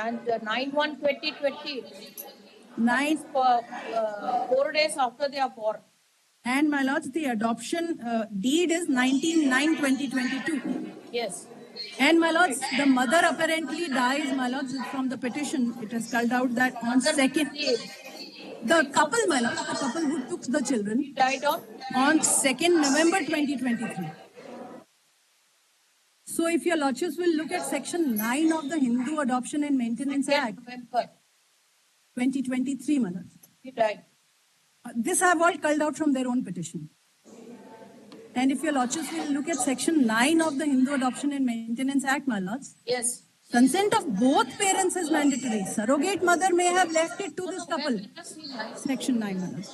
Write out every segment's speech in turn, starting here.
And 9/1/2020. 4 days after they are born. And my lords, the adoption deed is 19/9/2022. Yes. And my lords, the mother apparently dies, my lords, from the petition. It is called out that on second, the couple, my lords, the couple who took the children, He died on 2nd November 2023. So if your lordships will look at section 9 of the Hindu Adoption and Maintenance Act, November 2023, my lords. he died. This I have all culled out from their own petition. And if your lordships will look at section 9 of the Hindu Adoption and Maintenance Act, my lords, Yes. consent of both parents is mandatory. Surrogate mother may have left it to this couple. Section 9, my lords.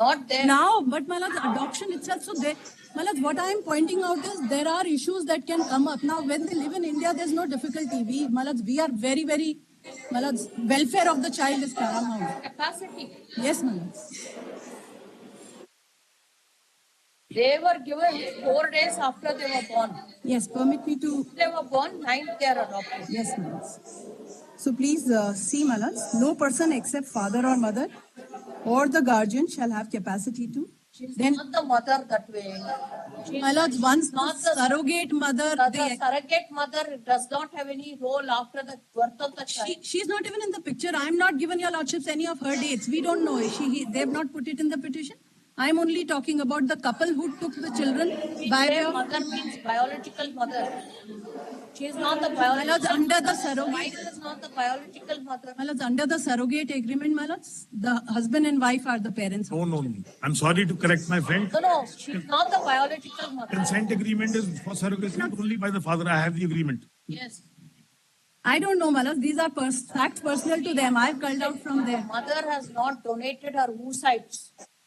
Not there. Now, but my lords, adoption itself, so there, my lords, what I am pointing out is there are issues that can come up. Now, when they live in India, there's no difficulty. My lords, we are very, very, my lords, welfare of the child is paramount. Capacity. Yes, my lords. They were given 4 days after they were born. Yes, permit me to. They were born, 9th they are adopted. Yes, my lords. So please see, my lords, no person except father or mother or the guardian shall have capacity to. She's Then, not the mother that way. She's my lords, once not the surrogate mother, the surrogate mother does not have any role after the birth of the child. she's not even in the picture. I'm not given your lordships any of her dates. We don't know. They have not put it in the petition. I'm only talking about the couple who took the children by way of. Mother means biological mother. She is not the My lords, biological. under the surrogate. Wife is not the biological mother. My lords, under the surrogate agreement, my lords, the husband and wife are the parents. No. I'm sorry to correct my friend. No, she's not the biological mother. Consent agreement is for surrogacy only by the father. I have the agreement. Yes. I don't know, my lords. These are facts personal to them. I've culled out from there. Mother has not donated her oocytes.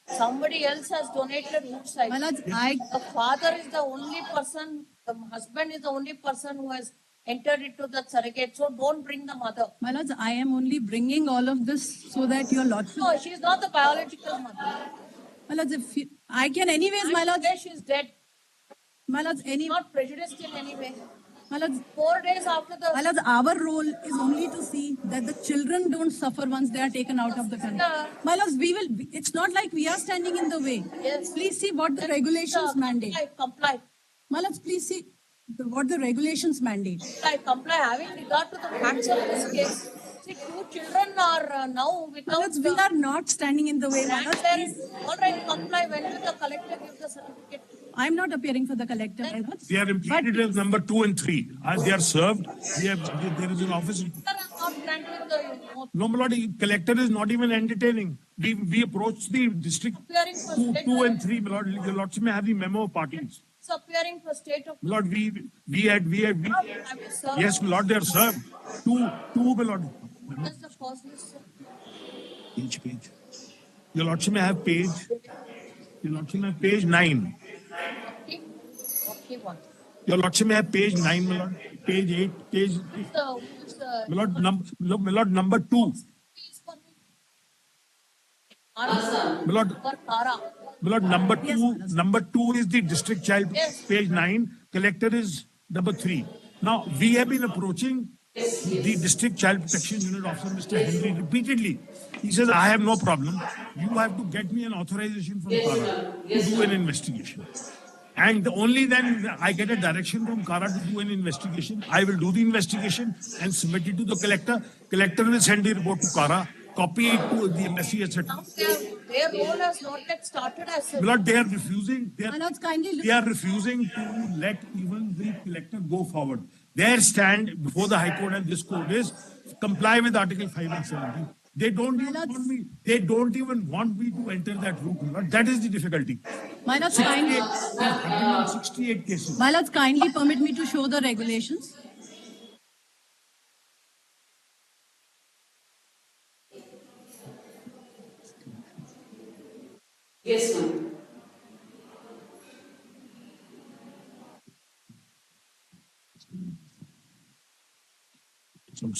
Somebody else has donated oocytes. My lords, The father is the only person, the husband is the only person who has entered into the surrogate. So don't bring the mother. my lords, I am only bringing all of this so that your lordship. No, she is not the biological mother. My lords, if you, I can anyways, my lords. She is dead. My lords, Not prejudiced in any way. my lords, 4 days after the. my lords, our role is only to see that the children don't suffer once they are taken out of the country. Yeah. My lords, it's not like we are standing in the way. Yes. Please see what the regulations mandate. Comply. My lords, please see what the regulations mandate. Comply. Having regard to the facts of this case. See, 2 children are now My without. lords, we are not standing in the way. My lords, please. All right, comply. When will the collector give the certificate? I'm not appearing for the collector, my lords. They are implicated as number 2 and 3. They are served. There is an office. Not granted the. No, my lord, collector is not even entertaining. We approached the district Appearing for 2 state. and 3. My lord, the lordship may have the memo of parties. It's appearing for state of. My lord, we had. Have you served? Yes, my lord, they are served. Two, my lord. That's the first list. Page. Your lordship may have page. Your lordship may have page 9. Okay, one. Your lordship may have page 9, my lord. Page 8, page. So, My lord, number 2. My lord, Tara. my lord, number 2 is the district child, Yes. page 9. Collector is number 3. Now, we have been approaching the district child protection unit officer, Mr. Henry, repeatedly. He says, I have no problem. You have to get me an authorization from Kara to do an investigation. And only then I get a direction from Kara to do an investigation. I will do the investigation and submit it to the collector. Collector will send the report to Kara, copy it to the embassy, etc. Now, their role has not yet started as such. But they are refusing. My lords, kindly look. They are refusing to let even the collector go forward. Their stand before the High Court and this court is comply with Article 5 and 70. They don't even want me. They don't even want me to enter that route. That is the difficulty. My lords, kindly. 68 cases. My lords, kindly permit me to show the regulations. Yes, ma'am.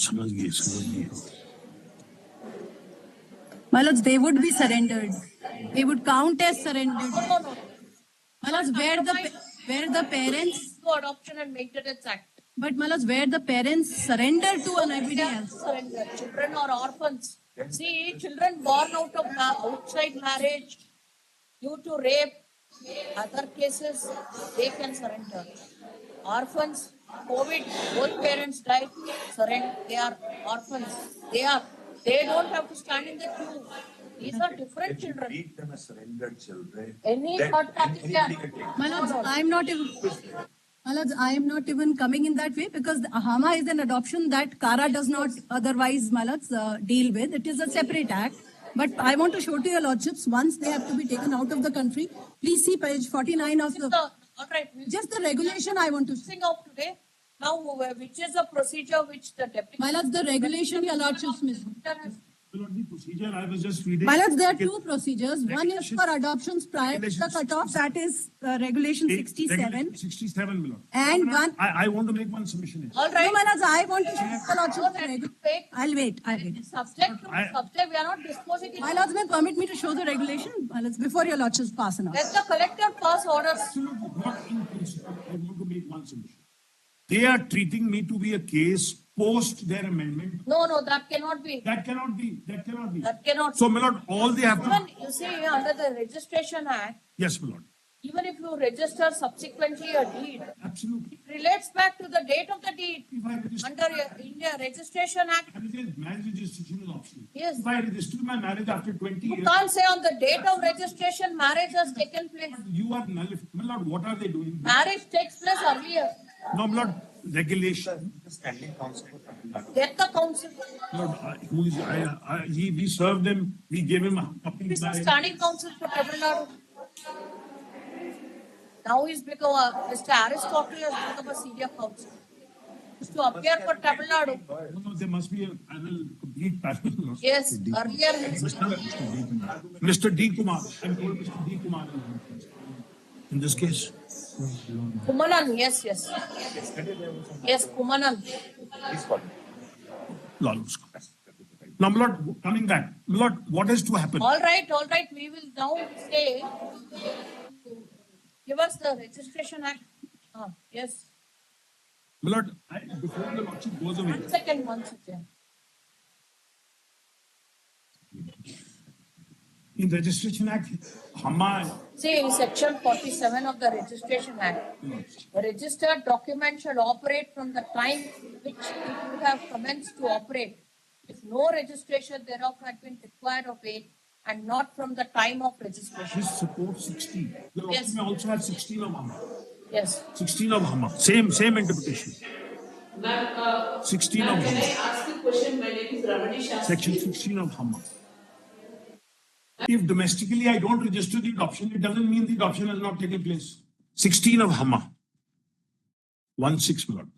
समझ गए My lords, they would be surrendered. They would count as surrendered. No. My lords, where the parents, To Adoption and Maintenance Act. But Malaj, where the parents surrender to anybody else. Surrender. Children are orphans. See, children born out of outside marriage due to rape, other cases, they can surrender. Orphans, COVID, both parents died, surrender. They are orphans. They don't have to stand in the queue. These are different If you children. treat them as surrendered children, Any then third party anybody can. can take. Malaj, I'm not even. Malaj, I am not even coming in that way because the Hama is an adoption that Kara does not otherwise, Malaj, deal with. It is a separate act. But I want to show to your lordships, once they have to be taken out of the country, please see page 49 of the. All right. We'll Just the regulation I want to see. sing out today. Now, which is the procedure which the deputy. Malaj, the regulation, your lordships, miss. My lord, the procedure I was just reading. Malaj, there are two procedures. One is for adoptions prior to the cutoff, that is regulation 67. 67, my lord. And one. I want to make one submission here. All No, right. Malaj, I want to show the lordships. No, the that regu- will wait. I'll wait. Subject to I- subject, we are not disposing it. My lords may permit me to show the regulation, my lords, before your lordships pass an order. Let the collector pass orders. Absolutely not in principle. I want to make one submission. They are treating me to be a case post their amendment. No, that cannot be. That cannot be. That cannot be. That cannot. So, my lord, all they have to. Even, you see, under the Registration Act, Yes, my lord. even if you register subsequently a deed, Absolutely. it relates back to the date of the deed. If I register, Under India Registration Act, and it is marriage registration is optional. Yes. If I register my marriage after 20 you years, can't say on the date of registration, marriage has taken place. you are nullified. My lord, what are they doing? Marriage takes place earlier. No, my lord, regulation. The standing council for Tamil Nadu. Get the council. Lord, who is, we served him, we gave him a puppy. This is standing council for Tamil Nadu. Now he's become Mr. Aristotle has become a senior counsel. To appear for Tamil Nadu. No, there must be a panel, complete panel. Yes, earlier. Mr. D. Kumar, I'm told Mr. D. Kumar is in this case. Kumanan, yes. Yes, Kumanan. Please call. Lawless. Now, my lord, coming back, my lord, what is to happen? All right, we will now say, give us the Registration Act. Yes, My lord, before the lordship goes away, 1 second, in Registration Act, Hama, See, in section 47 of the Registration Act, a registered document shall operate from the time which it would have commenced to operate, if no registration thereof had been required of it, and not from the time of registration. this supports 16. The lordship Yes. may also have 16 of Hama. Yes. 16 of Hama. Same interpretation. Ma'am, 16 of ma'am, can I Hama. ask a question? My name is Ramani Shastri. Section 16 of Hama. If domestically I don't register the adoption, it doesn't mean the adoption has not taken place. 16 of Hama. 1/6, my lord.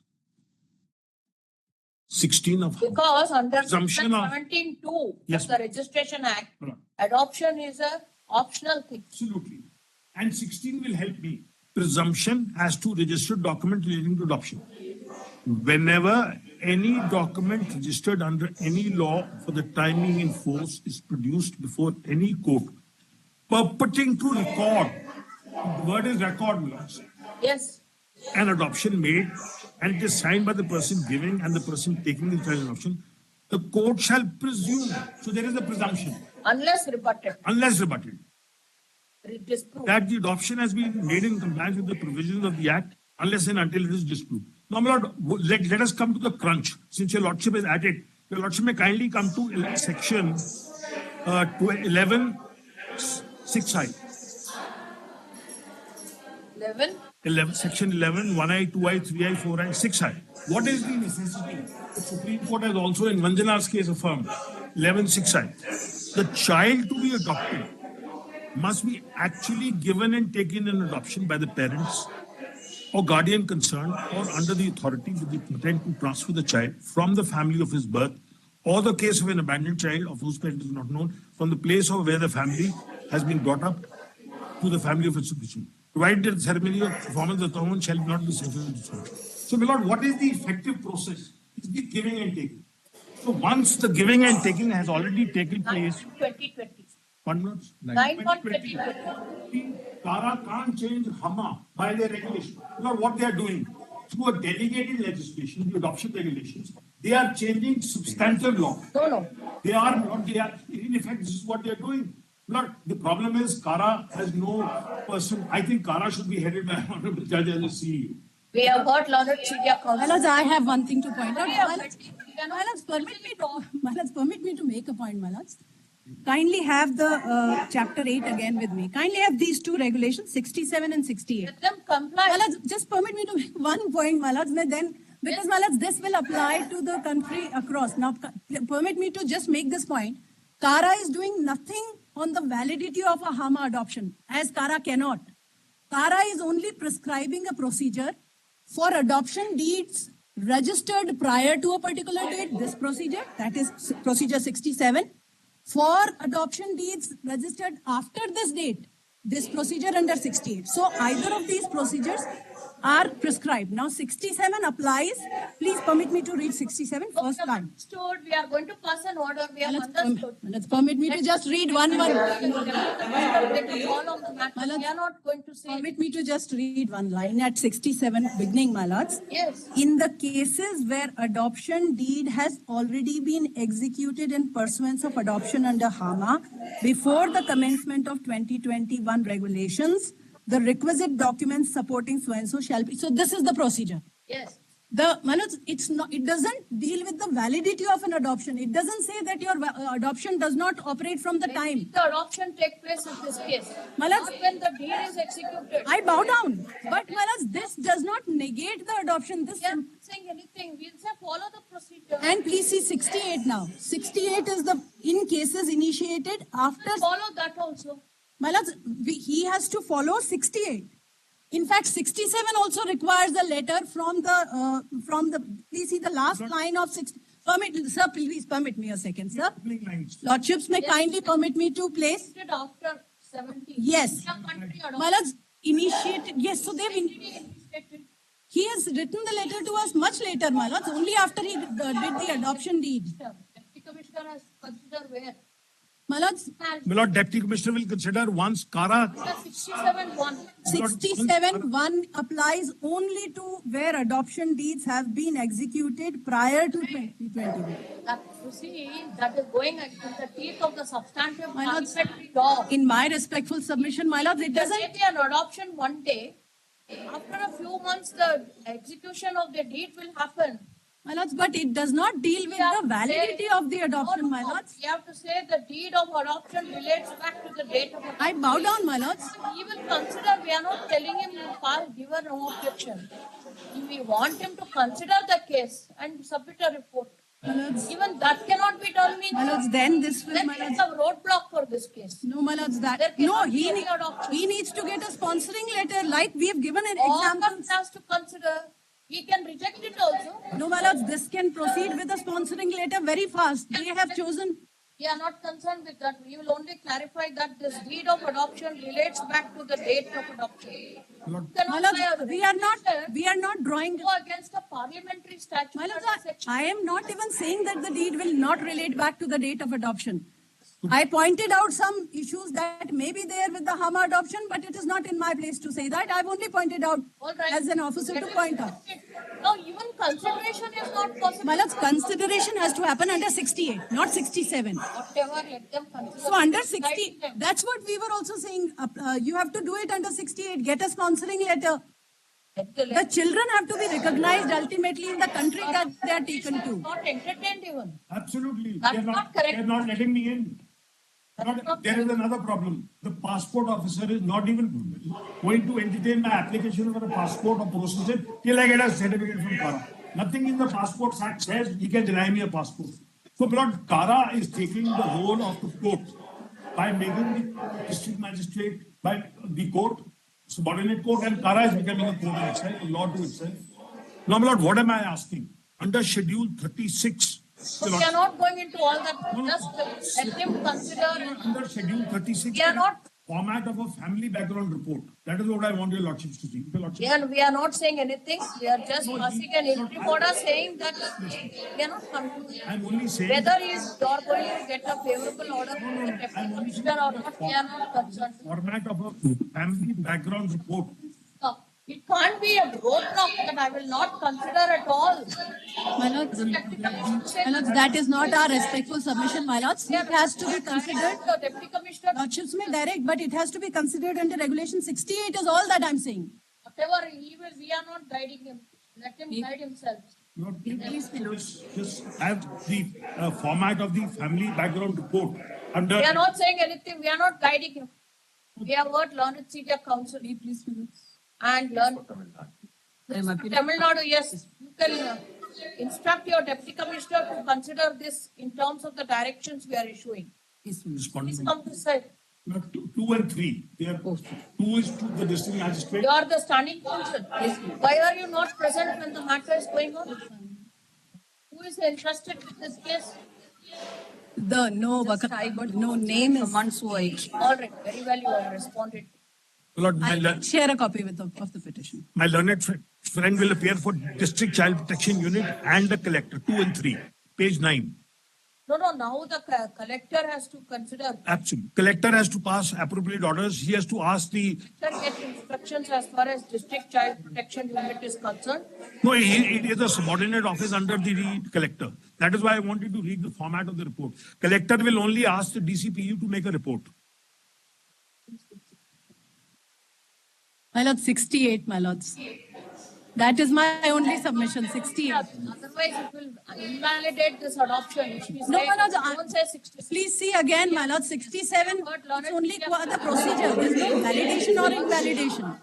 16 of Hama. Because under Presumption section of- 17(2) Yes, of the Registration Act, Right. adoption is a optional thing. Absolutely. And 16 will help me. Presumption as to registered document relating to adoption. Whenever any document registered under any law for the time being in force is produced before any court, purporting to record, the word is record, my lords, Yes. an adoption made and it is signed by the person giving and the person taking the child adoption, the court shall presume. So there is a presumption, Unless rebutted, unless rebutted, disproved. that the adoption has been made in compliance with the provisions of the Act unless and until it is disproved. Now, my lord, let us come to the crunch. Since your lordship is at it, your lordship may kindly come to section 11, 6I. 11. Section 11, 1I, 2I, 3I, 4I, 6I. What is the necessity? The Supreme Court has also in Vanjana's case affirmed 11, 6I. The child to be adopted must be actually given and taken in adoption by the parents or guardian concerned or under the authority with the intent to transfer the child from the family of his birth or the case of an abandoned child of whose parent is not known from the place of where the family has been brought up to the family of its origin. Provided that the ceremony of performance of the tournament shall not be sufficient to serve. So, my lord, what is the effective process? It's the giving and taking. So once the giving and taking has already taken place, 2020. 1 month? 9/1/2020. Tara can't change Hama by their regulation. Now what they are doing, through a delegated legislation, the adoption regulations, they are changing substantive law. No. They are not, they are, in effect, this is what they are doing. Not, the problem is Kara has no person, I think Kara should be headed by an honorable judge as a CEO. We have heard Learned Media Council. Malaj, I have one thing to point out. Yeah, Malaj, but- Malaj, permit me to make a point, Malaj. Kindly have the chapter 8 again with me. Kindly have these two regulations, 67 and 68. Let them comply. Malaj, just permit me to make one point, Malaj, then because Malaj, this will apply to the country across. Now, permit me to just make this point. Kara is doing nothing on the validity of a Hama adoption, as Kara cannot. Kara is only prescribing a procedure for adoption deeds registered prior to a particular date. This procedure, that is procedure 67. For adoption deeds registered after this date, this procedure under 68. So either of these procedures are prescribed. Now 67 applies. Please permit me to read 67 first line. Understood. We are going to pass an order. We have understood. Let's permit me to just read one. They can follow the matter. We are not going to say. Permit me to just read one line at 67, beginning, my lords. Yes. In the cases where adoption deed has already been executed in pursuance of adoption under Hama before the commencement of 2021 regulations, the requisite documents supporting so and so shall be. So this is the procedure. Yes. Manoj, it's not. It doesn't deal with the validity of an adoption. It doesn't say that your adoption does not operate from the time. The adoption take place in this case. Malaj- Not when the deed is executed. I bow down. But Malaj, this does not negate the adoption. This We are not saying anything. We'll say follow the procedure. and please see 68 now. 68 is the in cases initiated after. Follow that also. Malaj, he has to follow 68. In fact, 67 also requires a letter from the, please see the last line of 60. Sir, please permit me a second, sir. Opening lines. Lordships may kindly permit me to place. Did after 17. Yes. The country adopted. Malaj, initiated, yes, so they've, Initiated. he has written the letter to us much later, Malaj, only after he did the adoption deed. Deputy Commissioner has considered where. Malaj, My Lord, Deputy Commissioner will consider once Kara, The 67-1. 67(1) applies only to where adoption deeds have been executed prior to 2021. That, you see, that is going into the teeth of the substantive My lord, parliamentary law. in my respectful submission, my lord, it There doesn't. may be an adoption one day. After a few months, the execution of the deed will happen. My lords, but it does not deal with the validity of the adoption, my lords. You have to say the deed of adoption relates back to the date of adoption. I bow down, my lords. He will consider, we are not telling him you file, give a no objection. We want him to consider the case and submit a report. My lords, Even that cannot be done means. my lords, then this will, Then my it's lords. a roadblock for this case. No, my lords, There that, cannot no, be any adoption. he needs to get a sponsoring letter, like we have given an All example. that has to consider. He can reject it also. No, my lords, this can proceed with a sponsoring letter very fast. They have chosen. We are not concerned with that. We will only clarify that this deed of adoption relates back to the date of adoption. Lord, My lords, we are not drawing. Go against the parliamentary statute. My lords, under section- I am not even saying that the deed will not relate back to the date of adoption. I pointed out some issues that may be there with the Hama adoption, but it is not in my place to say that. I've only pointed out All right. as an officer to point out. No, even consideration is not possible. My lords, consideration has to happen under 68, not 67. Whatever, let them consider. So under Right 60, them. that's what we were also saying. You have to do it under 68. Get a sponsoring letter. The children have to be recognized ultimately in the country that they are taken to. Not entertained even. absolutely. That's They're not correct. They're not letting me in. There is another problem. The passport officer is not even going to entertain my application for a passport or process it till I get a certificate from Kara. Nothing in the Passport Act says he can deny me a passport. So, Lord, Kara is taking the role of the court by making the district magistrate, by the court, subordinate court, and Kara is becoming a court in itself, a law to itself. Now, my Lord, what am I asking? Under Schedule 36, So we are not going into all that. Just let him consider. under Schedule 36, We are not. format of a family background report. That is what I want your lordships to see. Your lordships. We are not saying anything. We are just passing an interim order saying that we are not concluding. I'm only saying. Whether is you are going to get a favorable order from the deputy I'm only commissioner or not, we are not concerned. Format of a family background report. No. It can't be a roadblock that I will not consider at all. My lords, that is not our respectful submission, my lords. It has to be considered. The Deputy Commissioner, Lordships may direct, but it has to be considered under Regulation 68 is all that I'm saying. whatever he will, we are not guiding him. Let him guide himself. Not- Just have the format of the family background report under. We are not saying anything. We are not guiding him. We have heard learned senior council Please, and learn Tamil Nadu. Tamil Nadu. Yes, you can instruct your Deputy Commissioner to consider this in terms of the directions we are issuing. Responding. Please come this side. Not two and three. They are, two is to the district magistrate. You are the standing counsel. Why are you not present when the matter is going on? Who is interested in this case? No name is. All right, very well, you have responded. Lord, I share a copy of the petition. my learned friend will appear for District Child Protection Unit and the collector, 2 and 3, page 9. No, now the collector has to consider, Absolutely. Collector has to pass appropriate orders. He has to ask the, get instructions as far as District Child Protection Unit is concerned. no, it is a subordinate office under the collector. That is why I wanted to read the format of the report. Collector will only ask the DCPU to make a report. My lord, 68, my lords. That is my only submission, 68. Otherwise, it will invalidate this adoption. If we No, say, my lords, don't say 66. Please see again, my lord, 67, it's only the procedure. There's no validation or invalidation.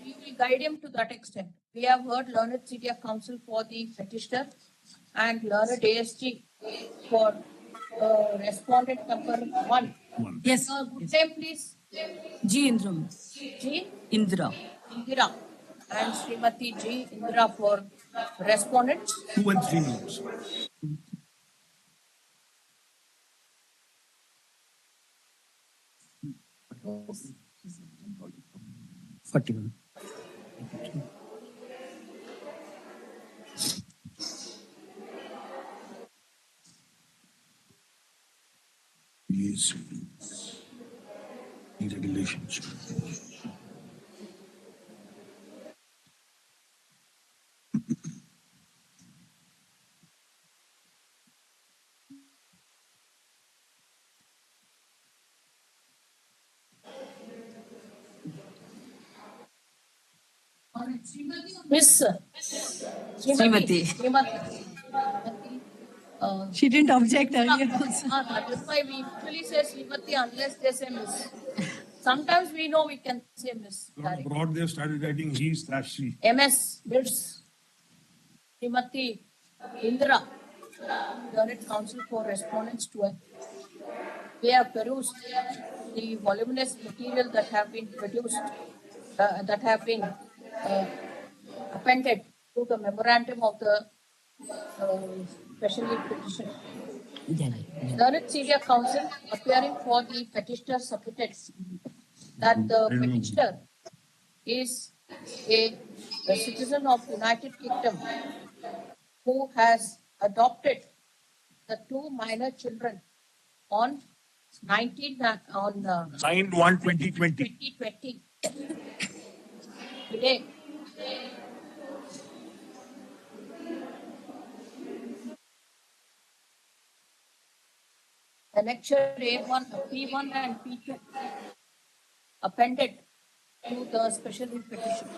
We will guide him to that extent. We have heard learned senior counsel for the petitioner and learned ASG for respondent number 1. Yes. Good name, please. G. Indram. G. Indra. Indira and Srimati G. Indira for respondents. 2 and 3 minutes. Yes. The regulations. Miss Srimati. She didn't object earlier also. That is why we usually say Srimati unless they say Miss. Sometimes we know we can say Miss. Abroad they have started writing he/she. MS, Miss Srimati Indira, Learned Counsel for Respondents to it. We have perused the voluminous material that have been produced, that have been appended to the memorandum of the special leave petition. Learned Senior Counsel appearing for the petitioner submitted that the petitioner is a citizen of United Kingdom who has adopted the 2 minor children on 9/1/2020. 2020. Today, Annexure A1, P1 and P2 appended to the special leave petition.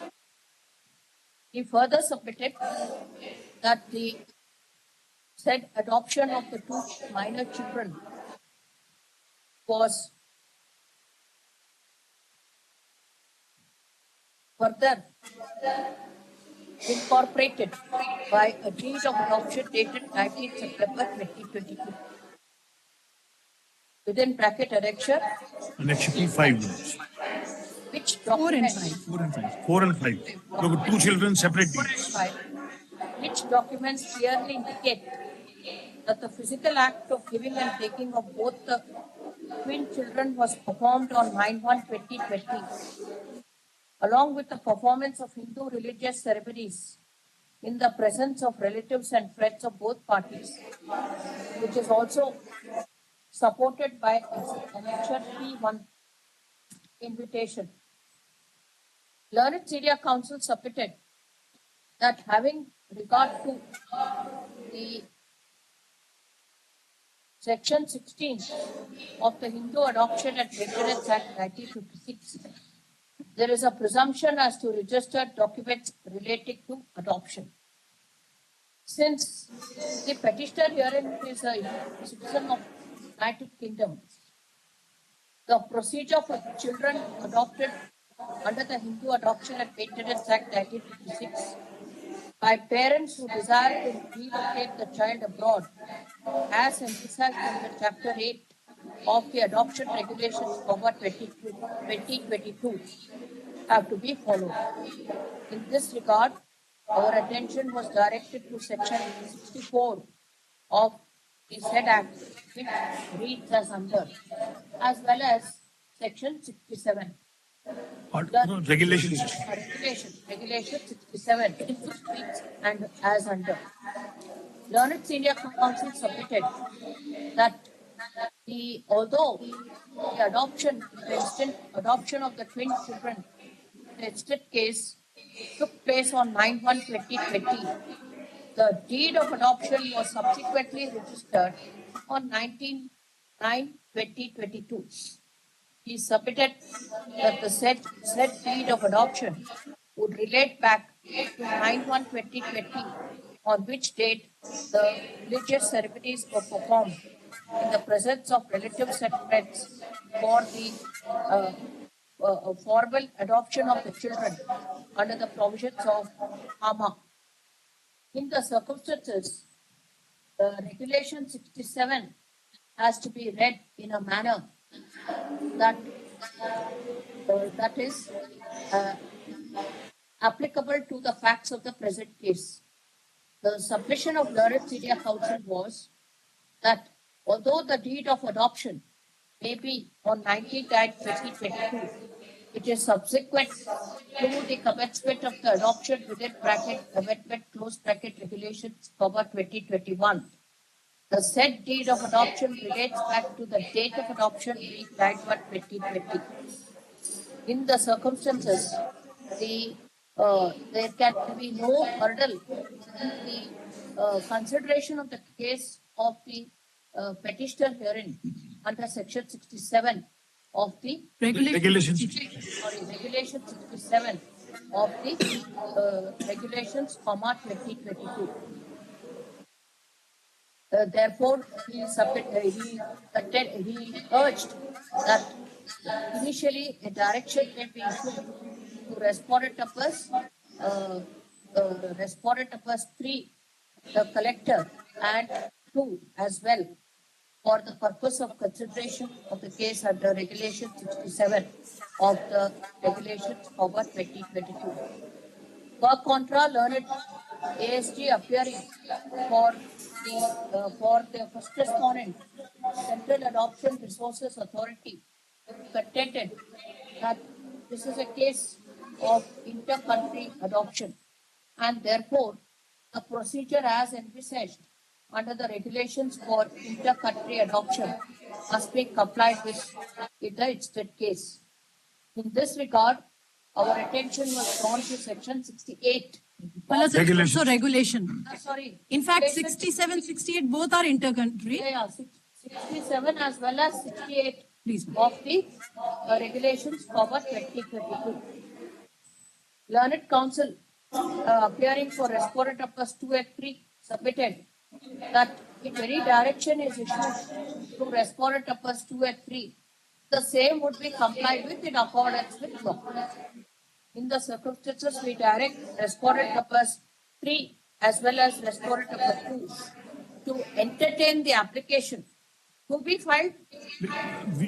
He further submitted that the said adoption of the 2 minor children was further incorporated by a deed of adoption dated 19 September 2022. Within bracket annexure, Annexure P5 minutes. which 4 and documents 5. 4 and 5. 4 and 5. Look, 2 children separate deeds. which documents clearly indicate that the physical act of giving and taking of both the twin children was performed on 9/1/2020, along with the performance of Hindu religious ceremonies in the presence of relatives and friends of both parties, which is also supported by Annexure P1 invitation. Learned Media Council submitted that having regard to the Section 16 of the Hindu Adoption and Maintenance Act 1956, there is a presumption as to registered documents relating to adoption. Since the petitioner herein is a citizen of United Kingdom, the procedure for children adopted under the Hindu Adoption and Maintenance Act 1956 by parents who desire to relocate the child abroad, as emphasized in the Chapter 8 of the Adoption Regulations Cover 2022, have to be followed. In this regard, our attention was directed to Section 64 of the said Act, which reads as under, as well as Section 67. Regulations. Regulation 67, which reads and as under. Learned Senior Council submitted that although the instant adoption of the twin children, the instant case took place on 9/1/2020, the deed of adoption was subsequently registered on 19/9/2022. He submitted that the said deed of adoption would relate back to 9/1/2020, on which date the religious ceremonies were performed in the presence of relative settlements for the formal adoption of the children under the provisions of HAMA. In the circumstances, the Regulation 67 has to be read in a manner that is applicable to the facts of the present case. The submission of Learned Media Council was that although the deed of adoption may be on 19/9/2022, it is subsequent to the commencement of the adoption within bracket amendment close bracket regulations cover 2021. The said deed of adoption relates back to the date of adoption being 9/1/2020. In the circumstances, there can be no hurdle in the consideration of the case of the petitioner herein under Section 67 of the Regulations. Regulation 67 of the Regulations, 2022. Therefore, he urged that initially a direction can be issued to Respondent-Uppers 3, the collector, and 2 as well, for the purpose of consideration of the case under Regulation 67 of the Regulations Cover 2022. Per contra, Learned ASG appearing for the first respondent, Central Adoption Resources Authority, contended that this is a case of inter-country adoption, and therefore the procedure as envisaged under the regulations for inter-country adoption must be complied with in the instant case. In this regard, our attention was drawn to Section 68. Well, it's also regulation. Sorry. In fact, Regulation 67, 68, both are inter-country. Yeah, 67 as well as 68 Please. of the regulations cover 2022. Learned Council, appearing for Respondent-Uppers 2 and 3, submitted that if any direction is issued to Respondent-Uppers 2 and 3, the same would be complied with in accordance with law. In the circumstances, we direct Respondent-Uppers 3 as well as Respondent-Uppers 2 to entertain the application to be filed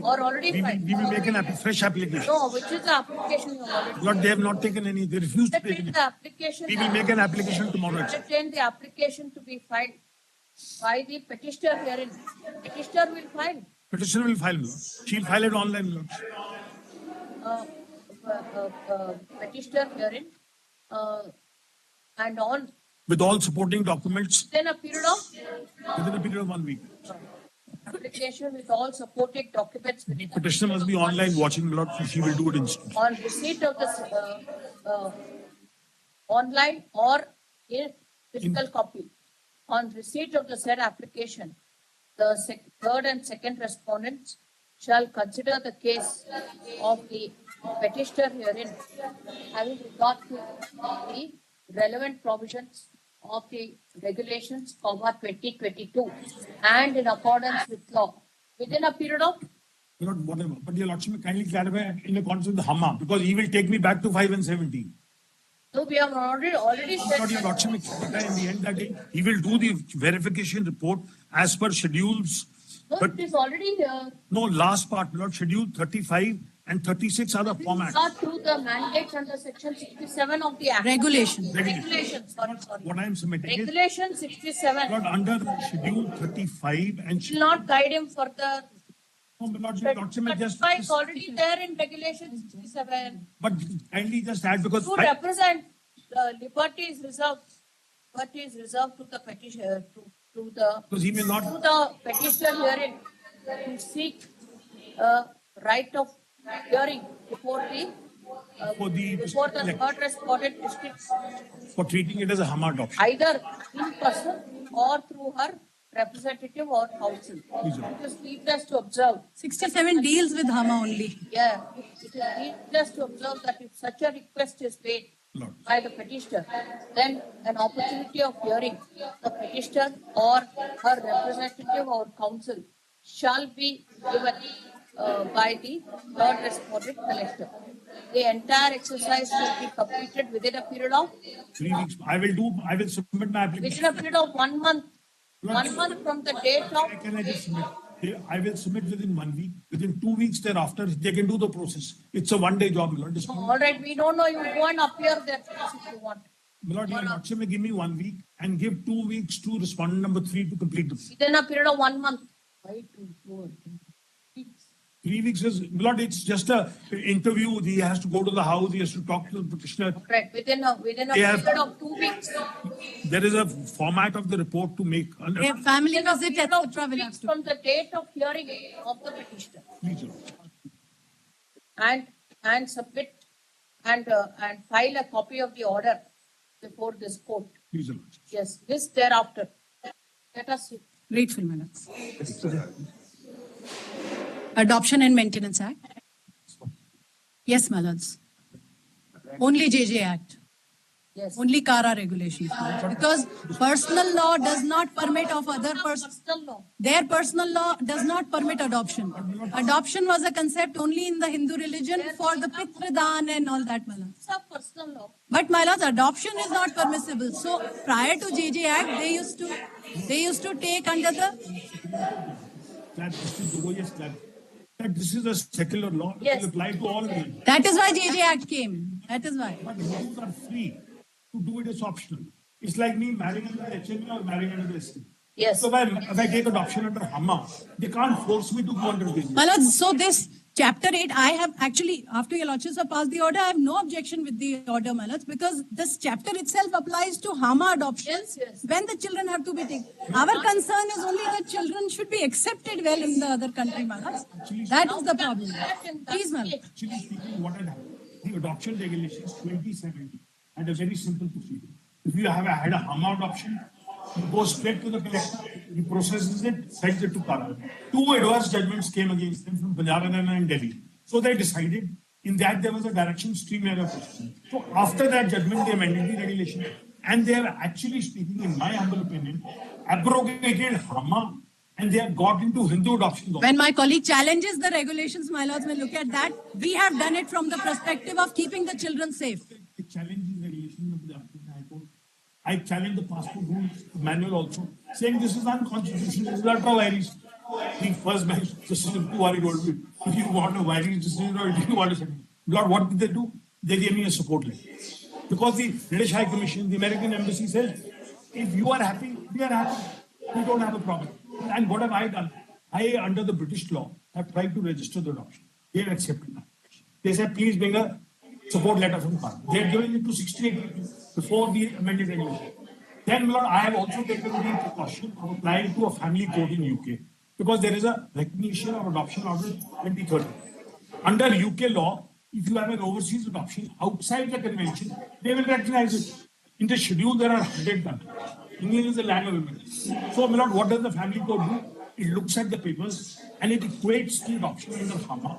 or already filed. We will make a fresh application. No, which is the application you already Not, they have not taken any, they refused to take entertain any. the application. We will make an application tomorrow. Entertain the application to be filed by the petitioner herein. Petitioner will file. Petitioner will file. She'll file it online. Lord. Petitioner herein and on With all supporting documents within a period of within a period of 1 week. application with all supporting documents within Petitioner must be online watching, my lord, so she will do it instantly. on receipt of the online or in physical copy. On receipt of the said application, the third and second respondents shall consider the case of the petitioner herein, having regard to the relevant provisions of the regulations, 2022, and in accordance with law, within a period of My lord, whatever. But your lordship, kindly clarify in accordance with the Hamma, because he will take me back to 5 and 17. so we have already said Not your that lordship, in the end that day, he will do the verification report as per schedules. no, But it is already no, last part, my lord, schedule 35 and 36 are the formats. not through the mandates under section 67 of the Act. Regulation. Regulations, sorry. What I am submitting is, Regulation 67 not under schedule 35 and will not guide him further. no, my lord, your lordship, may just, 35 is already there in regulation 67. but kindly just add because To represent, liberty is reserved to the petitioner, to the because he may not. to the petitioner hearing to seek right of hearing before the For the third respondent district, for treating it as a Hamma adoption. either in person or through her representative or counsel. Please, Your It is needless to observe. 67 deals with Hama only. Yeah, it is needless to observe that if such a request is made Lord. by the petitioner, then an opportunity of hearing the petitioner or her representative or counsel shall be given by the third respondent collector. The entire exercise will be completed within a period of 3 weeks. I will submit my application. within a period of 1 month. 1 month from the date of Can I just submit? I will submit within 1 week. Within 2 weeks thereafter, they can do the process. It's a one-day job, my lord. Just- all right, we don't know, you go and appear there if you want. My lord, your lordship may give me 1 week and give 2 weeks to respondent number 3 to complete the. Within a period of 1 month. Why to go? 3 weeks is, my lord, it's just a interview. He has to go to the house. He has to talk to the petitioner. Right, within a Yeah. period of 2 weeks. There is a format of the report to make. A family Within a visit, period of etc. 2 will have weeks to. from the date of hearing of the petitioner. Please, Your Lordship. And submit and file a copy of the order before this court. Please, Your Lordship. Yes, this thereafter. Let us see. Grateful, my lords. Adoption and Maintenance Act. Yes, my lords. Only JJ Act. Yes. Only Kara regulations. my lords. Because personal law does not permit of other person. Personal law. Their personal law does not permit adoption. Adoption was a concept only in the Hindu religion for the Pitradan and all that, my lords. It's a personal law. But my lords, adoption is not permissible. So prior to JJ Act, they used to take under the That this is the yes, that this is a secular law. It Yes. will apply to all religions. that is why JJ Act came. That is why. But Hindus are free to do it as optional. It's like me marrying under HMA or marrying under the ST. Yes. So if I take adoption under Hamma, they can't force me to go under JJ. My lords, so this chapter 8, I have actually, after your lordships have passed the order, I have no objection with the order, my lords, because this chapter itself applies to Hama adoptions Yes. when the children have to be taken. Our concern is only that children should be accepted well in the other country, my lords. That is the problem. Please, my lord. Actually speaking, what had happened, the adoption regulations 2017 had a very simple procedure. If you have had a Hamma adoption, you go straight to the collector, he processes it, sends it to Kara. 2 adverse judgments came against them from Punjab and Delhi. So they decided, in that there was a direction streamline of procedure. So after that judgment, they amended the regulation. And they have actually speaking, in my humble opinion, abrogated Hamma and they have got into Hindu adoption law. When my colleague challenges the regulations, my lords may look at that. We have done it from the perspective of keeping the children safe. I challenge the regulation of the High Court. I challenge the passport rules manual also, saying this is unconstitutional, this is ultra virus. The first man, Justice Tiwari told me, if you want a virus decision or if you want a settlement. Lord, what did they do? They gave me a support letter. Because the British High Commission, the American Embassy says, if you are happy, we are happy. We don't have a problem. And what have I done? I, under the British law, have tried to register the adoption. They have accepted that. They said, please bring a support letter from Parliament. They are giving it to 68 people before the amended regulation. Then, Lord, I have also taken the precaution of applying to a family court in UK. because there is a recognition of adoption order 2030. Under UK law, if you have an overseas adoption outside the convention, they will recognize it. In the schedule, there are 100 countries. England is the land of immigrants. So, my lord, what does the family court do? It looks at the papers and it equates the adoption in the Hama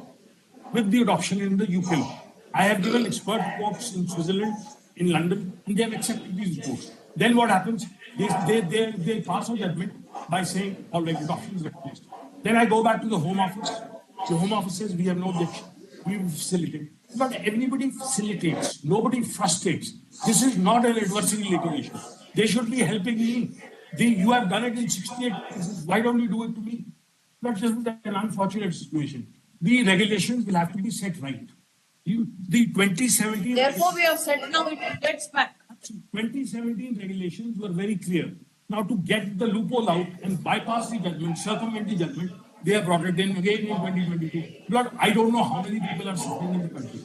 with the adoption in the UK law. I have given expert reports in Switzerland, in London, and they have accepted these reports. Then what happens? They pass a judgment by saying, all right, adoption is recognized. Then I go back to the Home Office. The Home Office says, we have no objection. We will facilitate. But everybody facilitates. Nobody frustrates. This is not an adversary litigation. They should be helping me. You have done it in 68 cases. Why don't you do it to me? But this is an unfortunate situation. The regulations will have to be set right. The 2017... Therefore, we have said now it gets back. 2017 regulations were very clear. Now, to get the loophole out and bypass the judgment, circumvent the judgment, they have brought it in again in 2022. But I don't know how many people are suffering in the country.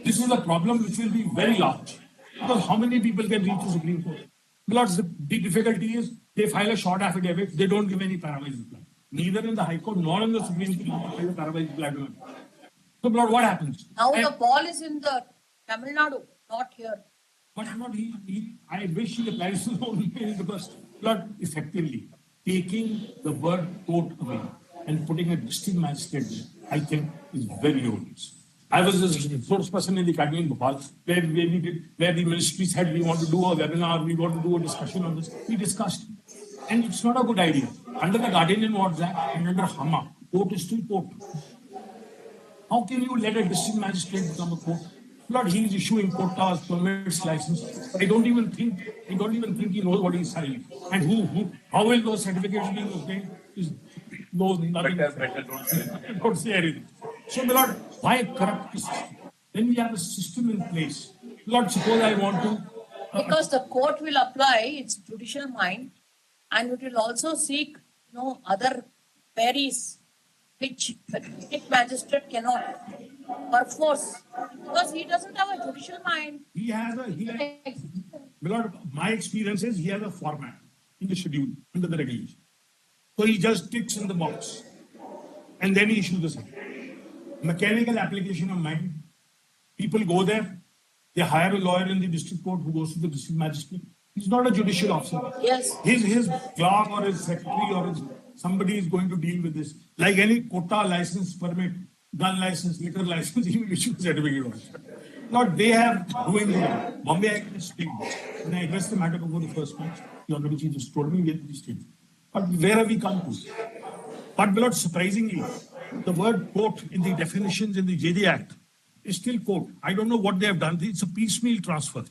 This is a problem which will be very large. Because how many people can reach the Supreme Court? Because the difficulty is they file a short affidavit, they don't give any parawise reply. Neither in the High Court nor in the Supreme Court file a parawise reply to it. So, Lord, what happens? Now the ball is in the Tamil Nadu, not here. But not I wish he applies to the because Lord, effectively taking the word court away and putting a district magistrate there, I think is very odious. I was a spokesperson in the Academy in Bhopal where the ministry said we want to do a webinar, we want to do a discussion on this. We discussed. And it's not a good idea. Under the Guardian Awards Act and under Hama, court is still court. How can you let a district magistrate become a court? Lord, he is issuing quotas, permits, licenses. I don't even think he knows what he's signing. And how will those certificates be obtained? Knows nothing. Don't say anything. So, my Lord, why corrupt the system? Then we have a system in place. Lord, suppose I want to... Because the court will apply its judicial mind and it will also seek, other queries which a magistrate cannot perforce because he doesn't have a judicial mind. My Lord, my experience is he has a format in the schedule under the regulation. So he just ticks in the box and then he issues the same. Mechanical application of mind. People go there, they hire a lawyer in the district court who goes to the district magistrate. He's not a judicial officer. Yes. His clerk or his secretary or somebody is going to deal with this. Like any quota, license, permit, gun license, liquor license, he will issue a certificate on it. Not they have doing it. Bombay Act is state. When I addressed the matter before the first match, the Honorable Chief just told me we have the state. But where have we come to? But not surprisingly, the word court in the definitions in the JD Act is still court. I don't know what they have done. It's a piecemeal transfer.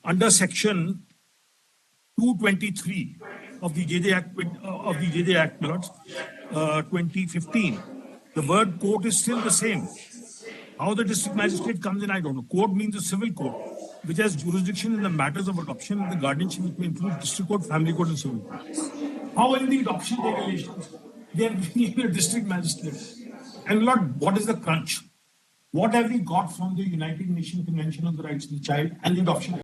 Under section 223 of the JD Act, 2015, the word court is still the same. How the district magistrate comes in, I don't know. Court means a civil court, which has jurisdiction in the matters of adoption and the guardianship, which may include district court, family court, and civil court. How in the adoption regulations, they are bringing a district magistrate. And Lord, what is the crunch? What have we got from the United Nations Convention on the Rights of the Child and the Adoption